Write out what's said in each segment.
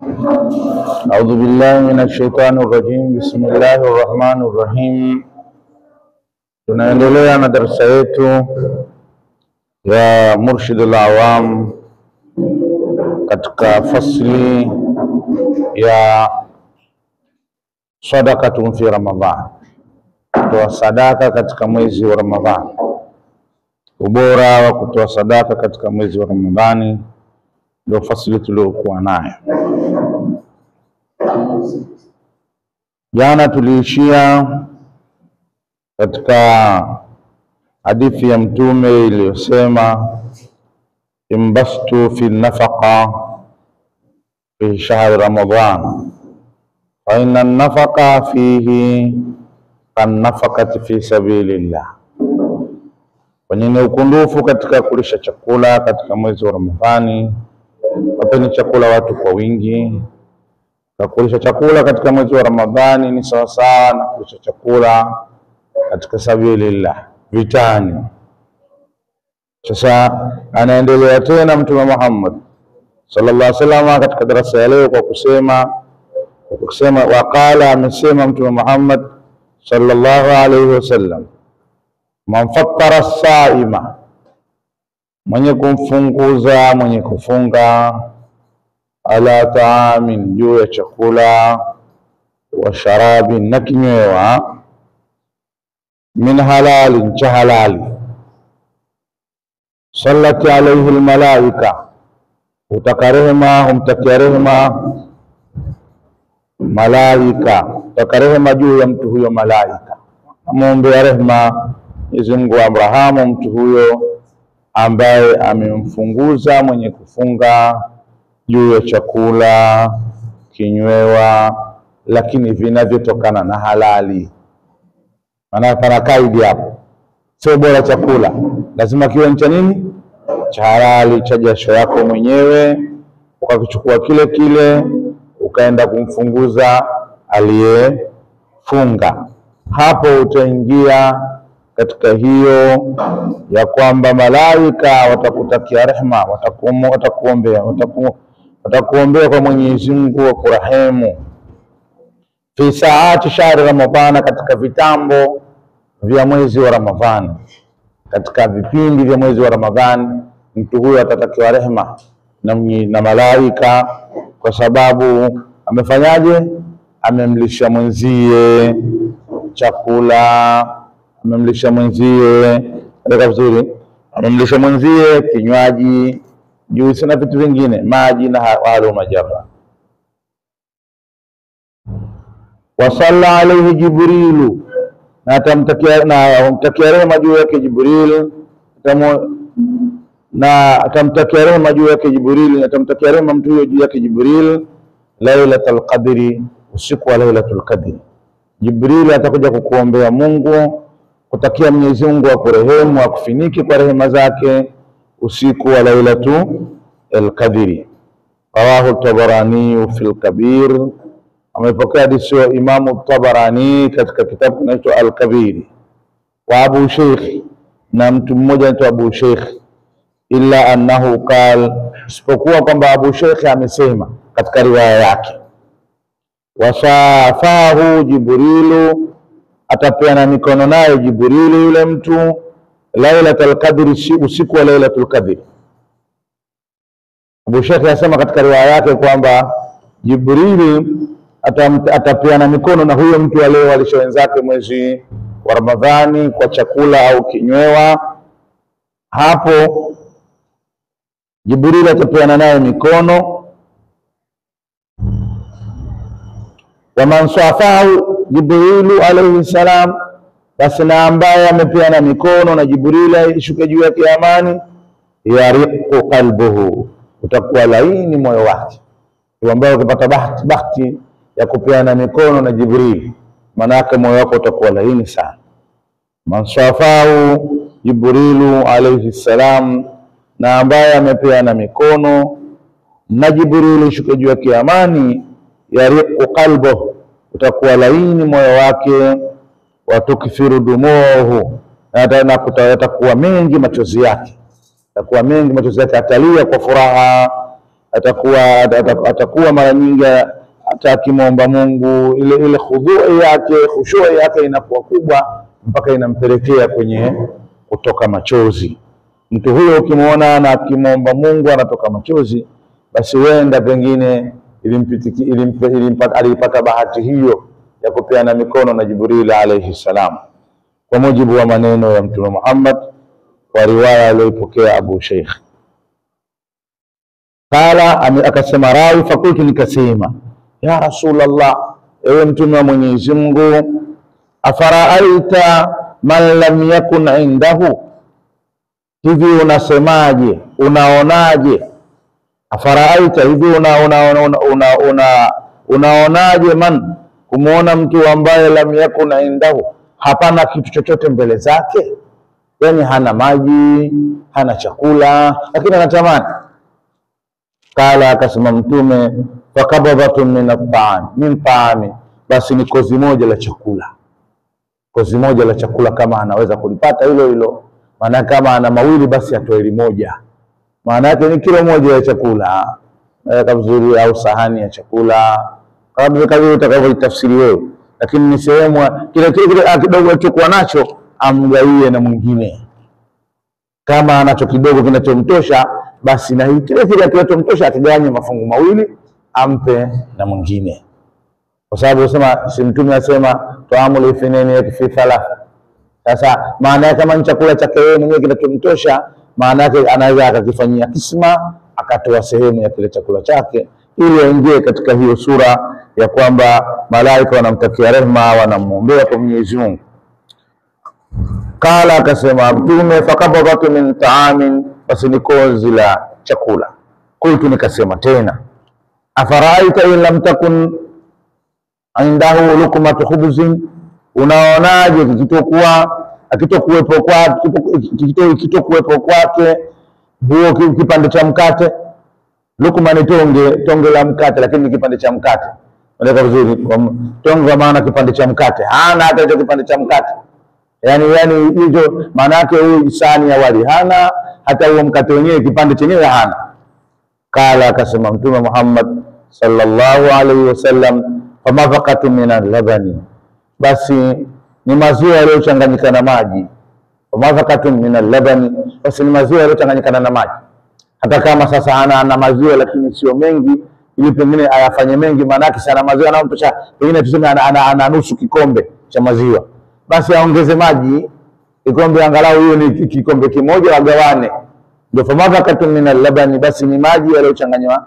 أعوذ بالله من الشيطان الرجيم. بسم الله الرحمن الرحيم. Tunaendelea na darasa yetu ya Murshidul Awam katika fasli ya sadaqatun fi Ramadhan, kutoa sadaka katika mwezi wa Ramadhani, ubora wa kutoa sadaka katika mwezi wa Ramadhani. Ndio fasli tuliokuwa nayo jana. Tuliishia katika hadithi ya Mtume iliyosema imbastu fi nafaqa fi shahr Ramadhan fa inna nafaqa fihi kan-nafaqati fi sabilillah. Kwenye ukundufu katika kulisha chakula katika mwezi wa Ramadhani, wapeni chakula watu kwa wingi. Kulisha chakula katika mwezi wa Ramadhani ni sawa sawa na kulisha chakula katika sabilillah, vitani. Sasa anaendelea tena Mtume Muhammad sallallahu alaihi wasallam katika darasa ya leo kwa kusema waqala, amesema Mtume Muhammad sallallahu alaihi wasallam, man fattara as-saima, mwenye kumfunguza, mwenye kufunga, ala taamin, juu ya chakula, wa sharabi, na kinywewa, min halalin, cha halali, sallati alayhi almalaika, humtakia rehema malaika, utakarehema juu ya mtu huyo malaika, amuombea rehema Mwenyezi Mungu amrahamu mtu huyo ambaye amemfunguza, mwenye kufunga, juu ya chakula, kinywewa, lakini vinavyotokana na halali. Maana pana kaidi hapo, sio bora chakula, lazima kiwe cha nini? Cha halali, cha jasho yako mwenyewe, ukakichukua kile ukaenda kumfunguza aliyefunga. Hapo utaingia katika hiyo ya kwamba malaika watakutakia rehema, watakuombea kwa Mwenyezi Mungu wa kurehemu. Fi saati shahri Ramadhana, katika vitambo vya mwezi wa Ramadhani, katika vipindi vya mwezi wa Ramadhani, mtu huyo atatakiwa rehema na malaika, kwa sababu amefanyaje? Amemlisha mwenzie chakula, amemlisha mwenzie amemlisha mwenzie kinywaji, juisi na vitu vingine, maji na hayo majara. Wa salla alayhi Jibrilu, na atamtakia rehema juu yake Jibril, na atamtakia rehema juu yake Jibril, na atamtakia rehema mtu huyo juu yake Jibril, Lailatul Qadri, usiku wa Lailatul Qadri. Jibril atakuja kukuombea Mungu, kutakia Mwenyezi Mungu akurehemu, akufiniki kwa rehema zake usiku wa Lailatul Qadri. Rawahu Tabarani fil Kabir, amepokea hadithi ya Imamu Tabarani katika kitabu kinaitwa Al-Kabir. Wa Abu Sheikh, na mtu mmoja anaitwa Abu Sheikh, illa annahu qal, isipokuwa kwamba Abu Sheikh amesema katika riwaya yake, wasafahu Jibrilu, atapeana mikono naye Jibrilu yule mtu, Lailatul Qadri, usiku wa Lailatul Qadri. Abu Sheikh anasema katika riwaya yake kwamba Jibrili atapeana mikono na huyo mtu aliyewalisha wenzake mwezi wa Ramadhani kwa chakula au kinywewa. Hapo Jibrili atapeana naye mikono. Wa man safahu Jibrilu alayhi salam, basi na ambaye amepeana mikono na Jibrili ishuke juu yake amani, yariqu qalbuhu, utakuwa laini moyo wake. Ndio ambao ukipata bahati ya kupeana mikono na Jibril, maana yake moyo wako utakuwa laini sana. Man safahu Jibrilu alayhi salam, na ambaye amepeana mikono na Jibril ishuke juu yake amani, yariqu qalbuhu, utakuwa laini moyo wake. Watukfiru dumuhu, na kutakuwa mengi machozi yake, atalia kwa furaha, atakuwa mara nyingi hata akimwomba Mungu ile khudhu yake, khushu yake inakuwa kubwa mpaka inampelekea kwenye kutoka machozi. Mtu huyo ukimwona na akimwomba Mungu anatoka machozi, basi wenda pengine alipata bahati hiyo ya kupeana mikono na Jibril alayhi salam, kwa mujibu wa maneno ya Mtume Muhammad wa riwaya aliyopokea Abu Sheikh. Kala akasema rawi, fakultu nikasema, ya Rasulullah, ewe Mtume wa Mwenyezi Mungu, afaraaita man lam yakun indahu, hivi unasemaje, unaonaje? Afaraaita, hivi unaonaje man, kumuona mtu ambaye lam yakun indahu, hapana kitu chochote mbele zake, yani hana maji, hana chakula, lakini anatamani. Kala akasema Mtume, fakabadhatu min ta'ami, basi ni kozi moja la chakula. Kozi moja la chakula kama anaweza kulipata hilo, maana kama ana mawili basi atoe moja, maana yake ni kilo moja ya chakula kabzuri, au sahani ya chakula, kama utakavyotafsiri wewe, lakini ni sehemu kile kidogo alichokuwa nacho amgawie na mwingine. Kama anacho kidogo kinachomtosha, basi na kile kinachomtosha akigawanye mafungu mawili ampe na mwingine, kwa sababu sema si Mtume asema taamul ithnaini yakfi thalatha. Sasa maana yake kama chakula chake yeye mwenyewe kinachomtosha, maana yake anaweza akakifanyia kisma, akatoa sehemu ya kile chakula chake, ili aingie katika hiyo sura ya kwamba malaika wanamtakia rehema, wanamuombea kwa Mwenyezi Mungu. Kala akasema Mtume, fakabadhatu min ta'amin, basi ni kozi la chakula. Kultu, nikasema tena, afaraita in lam takun indahu lukmatu khubzin, unaonaje kitokuwepo kwake huo kipande cha mkate. Lukma ni tonge la mkate, lakini kipande cha mkate. Ndio vizuri, tonge kwa maana kipande cha mkate, hana hata hicho kipande cha mkate. Yani hizo maana yake huyu sahani ya wali hana, hata huo mkate wenyewe kipande chenyewe hana. Kala akasema Mtume Muhammad sallallahu alaihi wasallam, famafaqatu min al-labani, basi ni maziwa yaliyochanganyika na maji. Famafaqatu min al-labani, basi ni maziwa yaliyochanganyika na maji. Hata kama sasa ana maziwa lakini sio mengi, ili pengine ayafanye mengi, maana yake sana maziwa anamtosha, pengine tuseme ana nusu kikombe cha maziwa, basi aongeze maji kikombe, angalau hiyo ni kikombe kimoja, wagawane. Ndio famafaqatu min al-labani, basi ni maji yaliyochanganywa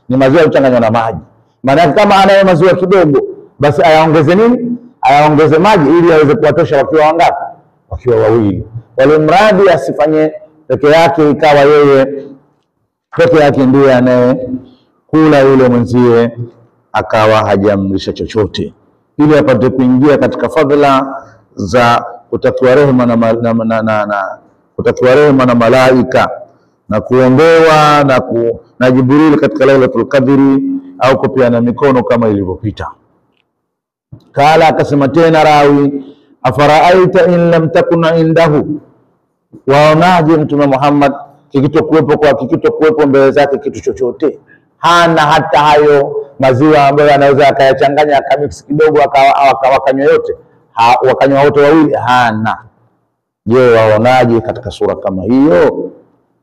ni maziwa yaliyochanganywa na maji. Maana kama anayo maziwa kidogo, basi ayaongeze nini? Ayaongeze maji ili aweze kuwatosha wakiwa wangapi? Wakiwa wawili. Wale mradi asifanye peke yake, ikawa yeye peke yake ndiye anayekula, yule mwenzie akawa hajamlisha chochote, ili apate kuingia katika fadhila za kutakiwa rehema na malaika na kuombewa na Jibril katika Lailatul Qadri, au kupeana mikono kama ilivyopita. Kala akasema tena rawi, afaraaita in lam takun indahu, waonaje Mtume Muhammad kikitokuwepo mbele zake kitu chochote, hana hata hayo maziwa ambayo anaweza akayachanganya akamix kidogo wakanywa yote, wakanywa wote wawili, hana. Je, waonaje katika sura kama hiyo?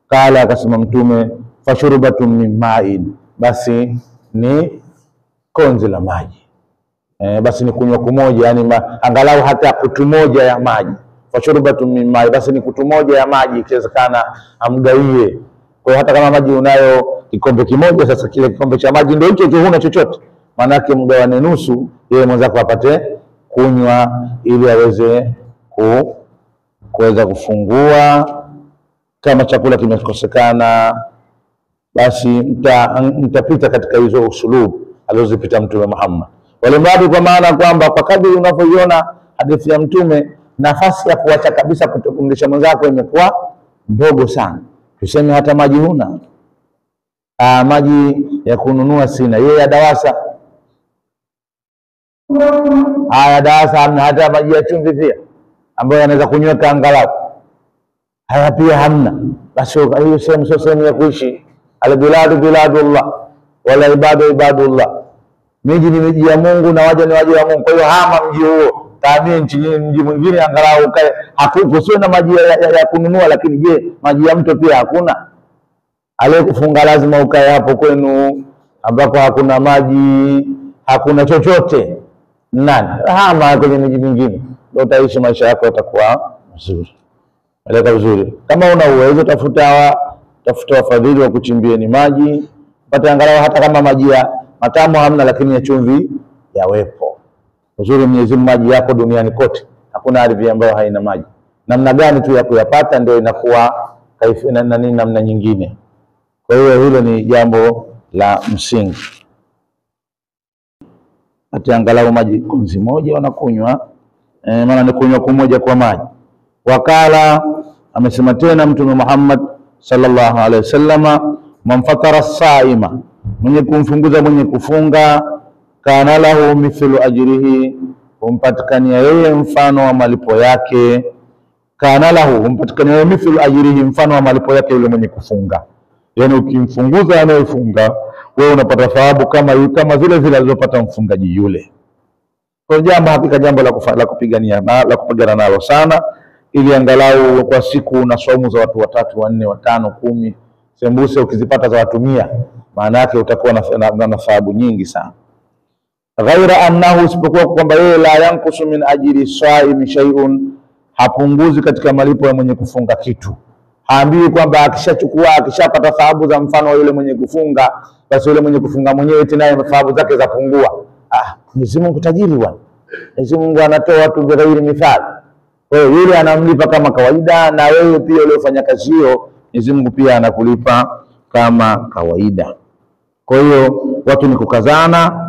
Kala akasema Mtume, fashurbatun min ma'in, basi ni konzi la maji. Basi ni kunywa kumoja, yani angalau hata kutu moja ya maji. Fashurbatun min ma'in, basi ni kutu moja ya maji, ikiwezekana amgawie. Kwa hata kama maji unayo kikombe kimoja, sasa kile kikombe cha maji ndio hicho, huna chochote, maana yake mgawane nusu, yeye mwenzako apate kunywa, ili aweze kuweza kufungua. Kama chakula kimekosekana, basi mtapita katika hizo usulubu alizopita Mtume Muhammad. Wale mradi, kwa maana kwamba kwa kadri unavyoiona hadithi ya Mtume, nafasi ya kuacha kabisa kutokumlisha mwenzako imekuwa ndogo sana. Tuseme hata maji huna, maji ya kununua sina, yeye ya DAWASA, DAWASA hamna hata maji ya chumvi pia ambayo anaweza kunyweka angalau, haya pia hamna. basi hiyo sehemu sio sehemu ya kuishi. Albiladu biladullah wala ibadu ibadullah, miji ni miji ya Mungu na waja ni waja wa Mungu. Kwa hiyo hama mji huo, tahamia mji mwingine angalau ukae. Hakupo, sio na maji ya kununua, lakini je, maji ya mto pia hakuna? Aliyekufunga lazima ukae hapo kwenu ambako hakuna maji, hakuna chochote. Nani? Hama kwenye miji mingine, ndio utaishi, maisha yako yatakuwa mazuri. Eleka vizuri. Kama una uwezo, tafuta wafadhili wa kuchimbieni maji, pata angalau hata kama maji ya matamu hamna, lakini ya chumvi yawepo. Uzuri Mwenyezi Mungu, maji yako duniani kote, hakuna ardhi ambayo haina maji. Namna gani tu ya kuyapata ndio inakuwa namna nyingine. Kwa hiyo hilo ni jambo la msingi. Hata angalau maji konzi moja wanakunywa, maana ni kunywa kumoja kwa maji. Wakala amesema tena Mtume Muhammad sallallahu alaihi wasallama, man fatara as-saima, mwenye kumfunguza mwenye kufunga, kana lahu mithlu ajrihi, humpatikania yeye mfano wa malipo yake. Kana lahu, humpatikania yeye mithlu ajrihi, mfano wa malipo yake yule mwenye kufunga. Yani ukimfunguza anayefunga, wewe unapata thawabu kama vile vile alizopata mfungaji yule. Kwa jambo hakika jambo la kupigana nalo sana, ili angalau kwa siku na saumu za watu 3, 4, 5, 10 sembuse ukizipata za watu 100, maana yake utakuwa na thawabu nyingi sana. Ghaira annahu, isipokuwa kwamba yeye la yankusu min ajri saimi shay'un, hapunguzi katika malipo ya mwenye kufunga kitu. Haambiwi kwamba akishapata thawabu za mfano wa yule mwenye kufunga, basi yule mwenye kufunga mwenyewe tena thawabu zake zapungua. Mwenyezi Mungu tajiri bwana. Mwenyezi Mungu anatoa watu bighairi mithali. Kwa hiyo yule anamlipa kama kawaida, na wewe pia uliofanya kazi hiyo Mwenyezi Mungu pia anakulipa kama kawaida. Kwa hiyo watu ni kukazana,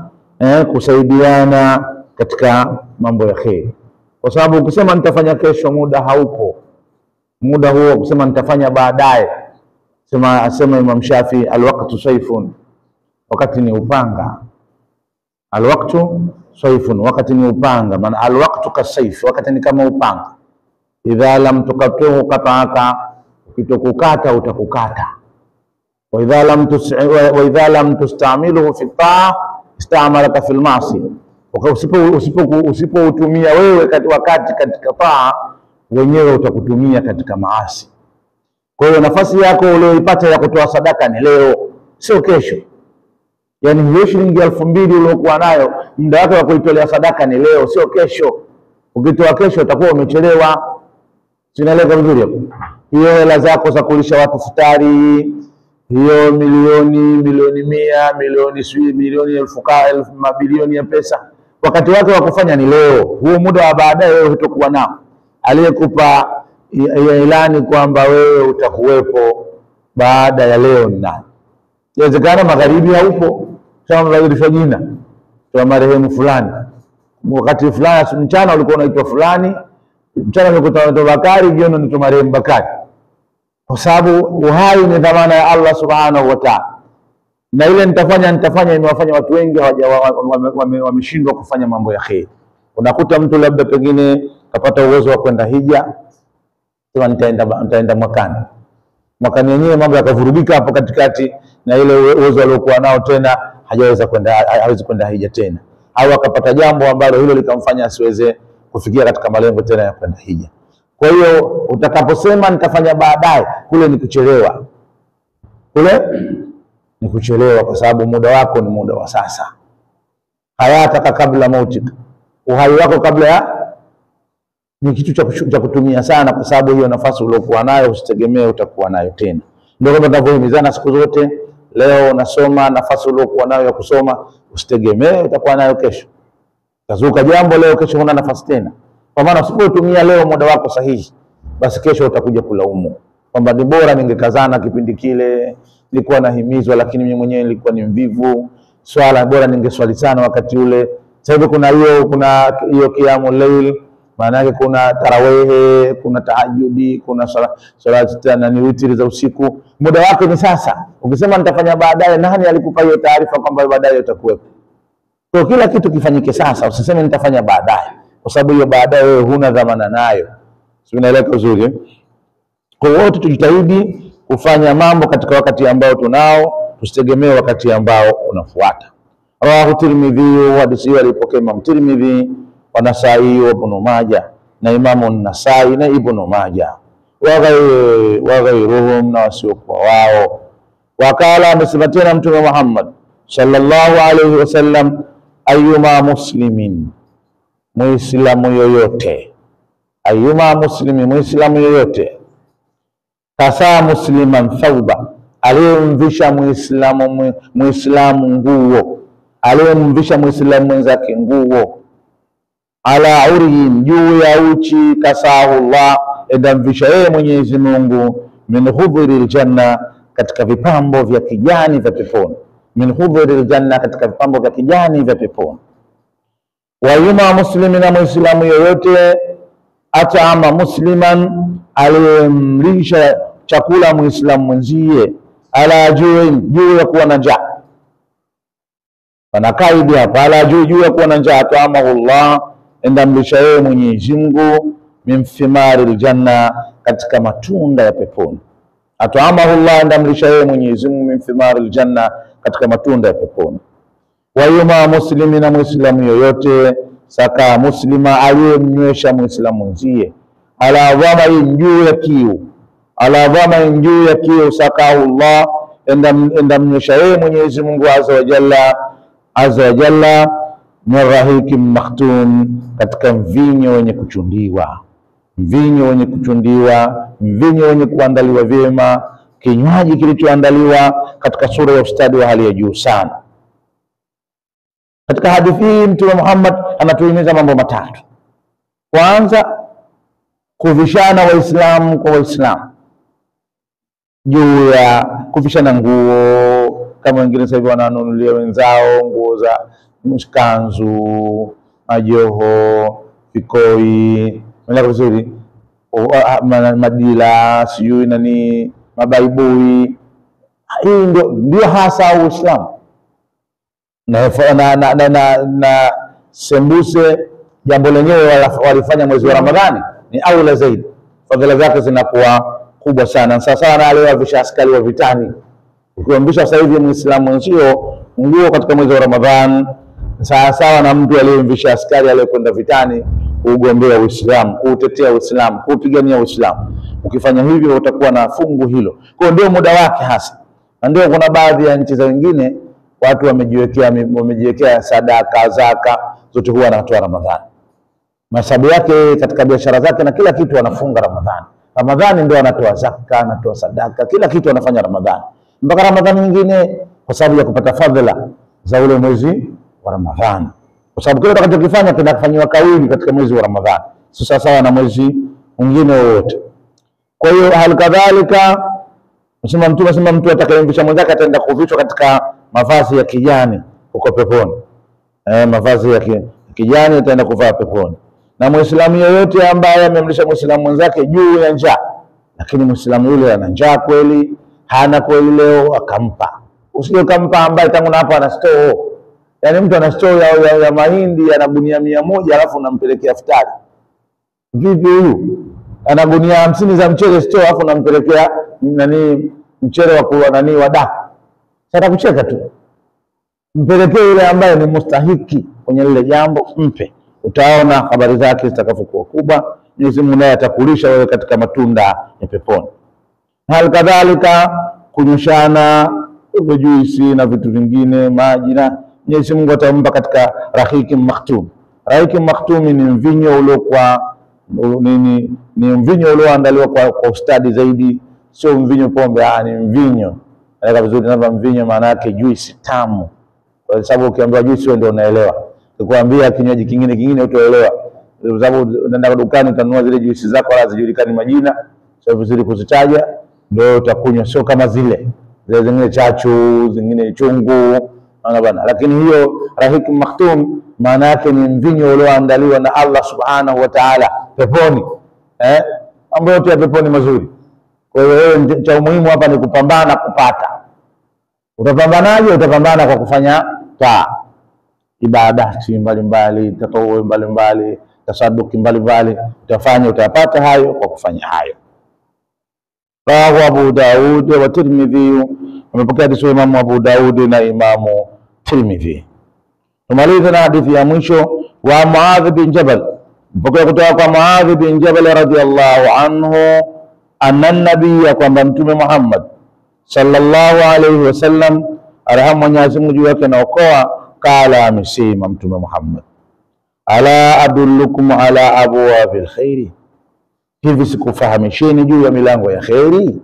kusaidiana katika mambo ya kheri. Kwa sababu ukisema nitafanya kesho, muda haupo. Muda huo kusema nitafanya baadaye, asema Imam Shafi, alwaqtu sayfun, wakati ni upanga. Alwaqtu sayfun, wakati ni upanga. Maana alwaqtu kasayf, wakati ni kama upanga. Idha lam tuqatuhu qata'aka, ukitokukata utakukata. Wa idha lam tustamiluhu fi ta'a istamalaka fil ma'si, usipoutumia wewe wakati katika taa, wenyewe utakutumia katika maasi. Kwa hiyo nafasi yako ulioipata ya kutoa sadaka ni leo, sio kesho. Yani hiyo shilingi 2000 uliokuwa nayo, muda wake wa kuitolea sadaka ni leo, sio kesho. Ukitoa kesho utakuwa umechelewa. Sinaeleka vizuri hapo? Hiyo hela zako za kulisha watu futari, hiyo milioni 100, milioni 1000, mabilioni ya pesa, wakati wake wa kufanya ni leo. Huo muda wa baadaye wewe utakuwa nao. Aliyekupa ilani kwamba wewe utakuwepo baada ya leo ni nani? Inawezekana magharibi haupo, kama mabadilisho jina kwa marehemu fulani, wakati fulani mchana ulikuwa unaitwa fulani, mchana ulikuwa unaitwa Bakari, jioni unaitwa marehemu Bakari. Kwa sababu uhai ni dhamana ya Allah subhanahu wa ta'ala, na ile nitafanya imewafanya watu wengi wameshindwa kufanya mambo ya kheri. Unakuta mtu labda pengine kapata uwezo wa kwenda hija, sema nitaenda mwakani yenyewe mambo yakavurugika hapo katikati, na ile uwezo aliokuwa nao tena hawezi kwenda hija tena, au akapata jambo ambalo hilo likamfanya asiweze kufikia katika malengo tena ya kwenda hija. Kwa hiyo utakaposema nitafanya baadaye, kule ni kuchelewa. Kwa sababu muda wako ni muda wa sasa. Hayataka kabla mautika, uhai wako kabla ya, ni kitu cha kutumia sana, kwa sababu hiyo nafasi uliokuwa nayo usitegemee utakuwa nayo tena. Ndio kama tunavyohimizana siku zote, leo unasoma, nafasi uliokuwa nayo ya kusoma usitegemee utakuwa nayo kesho. Kazuka jambo leo, kesho huna nafasi tena. Kwa maana usipotumia leo muda wako sahihi, basi kesho utakuja kulaumu kwamba ni bora ningekazana kipindi kile, nilikuwa nahimizwa lakini mimi mwenyewe nilikuwa ni mvivu, swala bora ningeswali sana wakati ule. Sasa hivi kuna hiyo qiyamul layl, maana yake kuna tarawehe, kuna tahajjudi, kuna salati tena ni witri za usiku. Muda wake ni sasa. Ukisema nitafanya baadaye, nani alikupa hiyo taarifa kwamba baadaye utakuwepo? Kwa kila kitu kifanyike sasa, usiseme nitafanya baadaye, kwa sababu hiyo baadaye wewe huna dhamana nayo. Sio, unaeleka uzuri? Kwa wote tujitahidi kufanya mambo katika wakati ambao tunao, tusitegemee wakati ambao unafuata. Rawahu Tirmidhi, hadithi hii alipokea Imam Tirmidhi wa Nasai wa Ibn Majah, na Imamu Nasai na Ibn Majah wa ghairuhum, na wasiokuwa wao. Wakala, amesema tena Mtume Muhammad sallallahu alayhi wasallam, ayyuma muslimin, muislamu yoyote, ayyuma muslimin, muislamu yoyote, kasa musliman thawba, aliyemvisha muislamu nguo, aliyemvisha muislamu mwenzake nguo, ala urihin, juu ya uchi, kasahu Allah, edamvisha yeye Mwenyezi Mungu, min hudhuril janna, katika vipambo vya kijani vya peponi, min hudhuril janna, katika vipambo vya kijani vya peponi. Wa yuma muslimin, na muislamu yoyote, at'ama musliman, aliyemlisha chakula muislamu mwenzie, ala juu ya kuwa na njaa, panakaidi hapa, ala juu ya kuwa na njaa, at'amahu Allah, endamlisha yeye Mwenyezi Mungu, min thimaril janna, katika matunda ya peponi. At'amahu Allah, endamlisha yeye Mwenyezi Mungu, min thimaril janna, katika matunda ya peponi. Wa yuma muslimin, na muislamu yoyote, saka muslima, aliyemnywesha muislamu mwenzie, ala dhamain, juu ya kiu, ala dhamain, juu ya kiu, sakahu Allah, endamnywesha yeye Mwenyezi Mungu azza wa jalla, min rahikin makhtum, katika mvinyo wenye kuchundiwa, mvinyo wenye kuchundiwa, mvinyo wenye kuandaliwa vyema, kinywaji kilichoandaliwa katika sura ya ustadi wa hali ya juu sana. Katika hadithi hii Mtume Muhammad anatuhimiza mambo matatu. Kwanza, kuvishana Waislamu kwa Waislamu, juu ya kuvishana nguo, kama wengine sasa hivi wananunulia wenzao nguo za kanzu, majoho, vikoi, mwenye vizuri, madila, sijui nani, mabaibui. Hii ndio hasa Uislamu. Na sembuse, jambo lenyewe walifanya mwezi wa Ramadhani, ni aula zaidi, fadhila zake zinakuwa kubwa sana. Sasa na leo visha askari wa vitani, ukiambisha sasa hivi Muislamu sio nguo katika mwezi wa Ramadhani, sawa na mtu aliyemvisha askari aliyekwenda vitani kugombea Uislamu, kuutetea Uislamu, kupigania Uislamu. Ukifanya hivyo utakuwa na fungu hilo. Kwa ndio muda wake hasa. Na ndio kuna baadhi ya nchi za wengine watu wamejiwekea sadaka, zaka, zote huwa wanatoa Ramadhani. Masabu yake katika biashara zake na kila kitu wanafunga Ramadhani. Ramadhani ndio anatoa zaka, anatoa sadaka, kila kitu anafanya Ramadhani. Mpaka Ramadhani nyingine, kwa sababu ya kupata fadhila za ule mwezi wa Ramadhani. Kwa sababu kile utakachokifanya kinafanywa kawili katika mwezi wa Ramadhani, sio sawa na mwezi mwingine wote. Kwa hiyo hali kadhalika Mtume mtu atakayemvisha mwenzake ataenda kuvishwa katika mavazi ya kijani huko peponi. Mavazi ya kijani ataenda kuvaa peponi. Na Muislamu yeyote ambaye amemlisha Muislamu mwenzake juu ya njaa, lakini Muislamu yule ana njaa kweli, hana kweli leo, akampa. Usije kampa ambaye tangu na hapo ana store. Yaani mtu ana store ya mahindi, ana gunia 100, alafu unampelekea iftari. Vipi huyu? Ana gunia 50 za mchele store, alafu unampelekea mchele wa kuwa wa daku. Sasa kucheka tu. Mpelekee yule ambaye ni mustahiki kwenye lile jambo, mpe. Utaona habari zake zitakapokuwa kubwa. Mwenyezi Mungu naye atakulisha wewe katika matunda ya peponi. Hali kadhalika kunyoshana juisi na vitu vingine, maji, na Mwenyezi Mungu atampa katika rahikim makhtum. Rahikim makhtum ni mvinyo uliokuwa ni mvinyo ulioandaliwa kwa ustadi zaidi, sio mvinyo pombe, ni mvinyo. Naweka vizuri namba mvinyo maana yake juisi tamu. Kwa sababu ukiambiwa juisi wewe ndio unaelewa. Ukikwambia kinywaji kingine utaelewa. Kwa sababu unaenda dukani utanunua zile juisi zako wala zijulikani majina, sio vizuri kuzitaja, ndio utakunywa, sio kama zile zingine chachu, zingine chungu, bana. Lakini hiyo rahik makhtum maana yake ni mvinyo ulioandaliwa na Allah Subhanahu wa Ta'ala peponi. Mambo yote ya peponi mazuri. Kwa hiyo wewe cha muhimu hapa ni kupambana kupata. Utapambanaje? Utapambana kwa kufanya taa, ibadati mbalimbali, tatawwu mbalimbali, tasaduki mbalimbali, utafanya, utapata hayo kwa kufanya hayo. Rawahu Abu Daud wa Tirmidhi, amepokea hadithi Imam Abu Daud na Imam Tirmidhi. Tumaliza na hadithi ya mwisho wa Muadh bin Jabal, mpokea kutoka kwa Muadh bin Jabal radhiyallahu anhu anna nabiyya, kwamba Mtume Muhammad sallallahu alayhi wasallam, arhamu Mwenyezi Mungu juu yake na okoa, kala, amesema Mtume Muhammad, ala adullukum ala abwabil khairi, hivi sikufahamisheni juu ya milango ya khairi?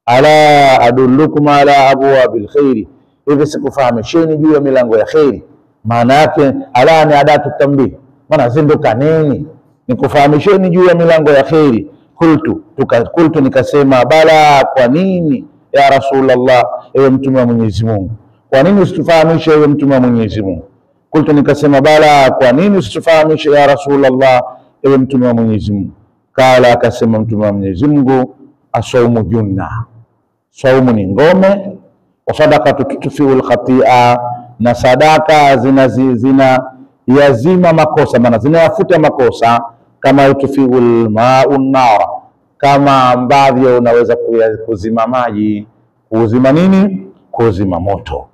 Ala adullukum ala abwabil khairi, hivi sikufahamisheni juu ya milango ya khairi. Maana yake ala ni adatu tambih, maana zinduka nini, nikufahamisheni juu ya milango ya khairi. Kultu nikasema, bala, kwa nini ya Rasulullah, ewe Mtume wa Mwenyezi Mungu, kwa nini usitufahamishe ewe Mtume wa Mwenyezi Mungu? Kultu nikasema, bala, kwa nini usitufahamishe ya Rasulullah, ewe Mtume wa Mwenyezi Mungu? Kala, akasema Mtume wa Mwenyezi Mungu, asaumu junna, saumu ni ngome, wa sadaqatu tutfiul khati'a, na sadaka zina yazima makosa, maana zinayafuta makosa, kama utfiul ma'un nara, kama ambavyo unaweza kuzima maji, kuzima nini? Kuzima moto.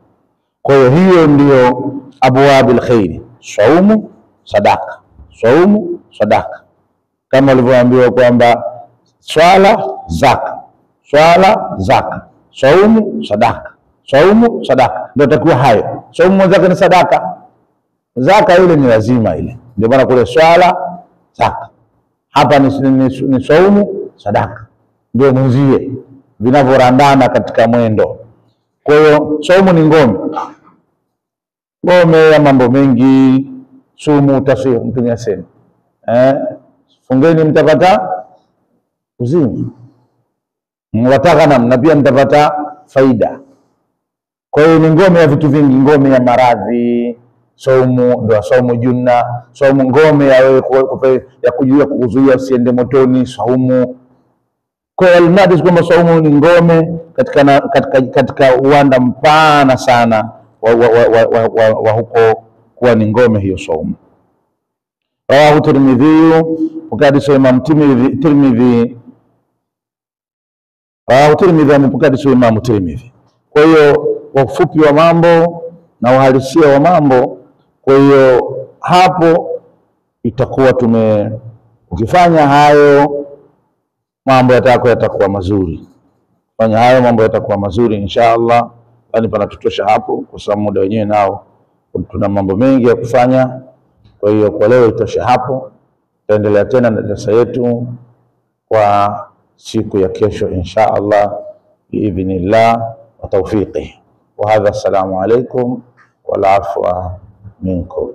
Kwa hiyo ndio abwabil khairi, saumu sadaka, saumu sadaka, kama walivyoambiwa kwamba swala zaka, swala zaka, saumu sadaka, saumu sadaka, ndio takuwa hayo. Saumu zaka ni sadaka, zaka ile ni lazima ile, ndio maana kule swala zaka, hapa ni saumu sadaka, ndio mwenzie vinavyorandana katika mwendo. Kwa hiyo saumu ni ngome ya mambo mengi. Sumu tasihu, Mtume asema fungeni mtapata uzima, wataka na pia mtapata faida. Kwa hiyo ni ngome ya vitu vingi, ngome ya maradhi. Saumu ndio saumu junna, saumu ngome ya wewe ya kuzuia usiende motoni, saumu. Kwa hiyo almadi kwamba saumu ni ngome katika uwanda mpana sana wa huko kuwa ni ngome hiyo saumu. Rawahu Tirmidhi, wakati sema Imam Tirmidhi, rawahu Tirmidhi, amepokea sema Imam Tirmidhi. Kwa hiyo kwa ufupi wa mambo na uhalisia wa mambo, kwa hiyo hapo itakuwa ukifanya hayo mambo yatakuwa mazuri, fanya hayo mambo yatakuwa mazuri inshallah. Yani panatutosha hapo kwa sababu muda wenyewe nao tuna mambo mengi ya kufanya. Kwa hiyo kwa leo itosha hapo, tutaendelea tena na darasa yetu kwa siku ya kesho inshallah biidhnillah wa tawfiqi. Wa hadha, assalamu alaikum wal afwa minkum.